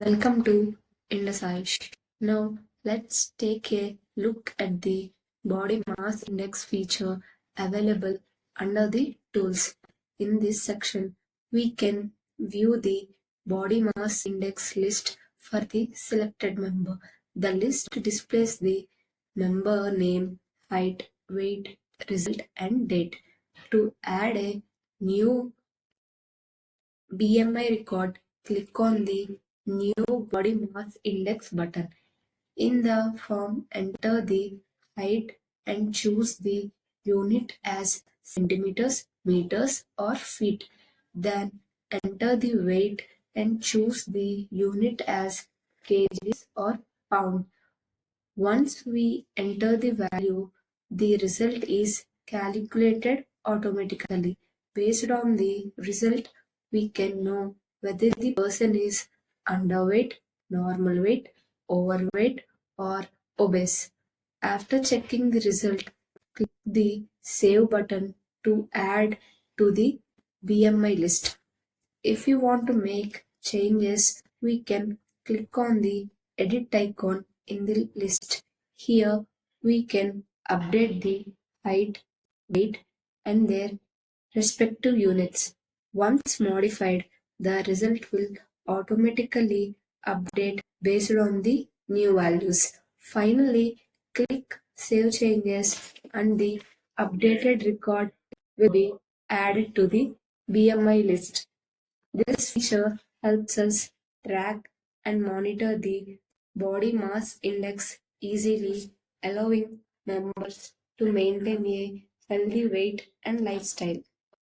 Welcome to IndusAyush. Now, let's take a look at the body mass index feature available under the tools. In this section, we can view the body mass index list for the selected member. The list displays the member name, height, weight, result, and date. To add a new BMI record, click on the New Body Mass Index button. In the form, enter the height and choose the unit as centimeters, meters, or feet. Then enter the weight and choose the unit as kgs or pound. Once we enter the value, the result is calculated automatically. Based on the result, we can know whether the person is underweight, normal weight, overweight, or obese. After checking the result, click the Save button to add to the BMI list. If you want to make changes, we can click on the edit icon in the list. Here we can update the height, weight, and their respective units. Once modified, the result will automatically update based on the new values. Finally, click Save Changes and the updated record will be added to the BMI list. This feature helps us track and monitor the body mass index easily, allowing members to maintain a healthy weight and lifestyle.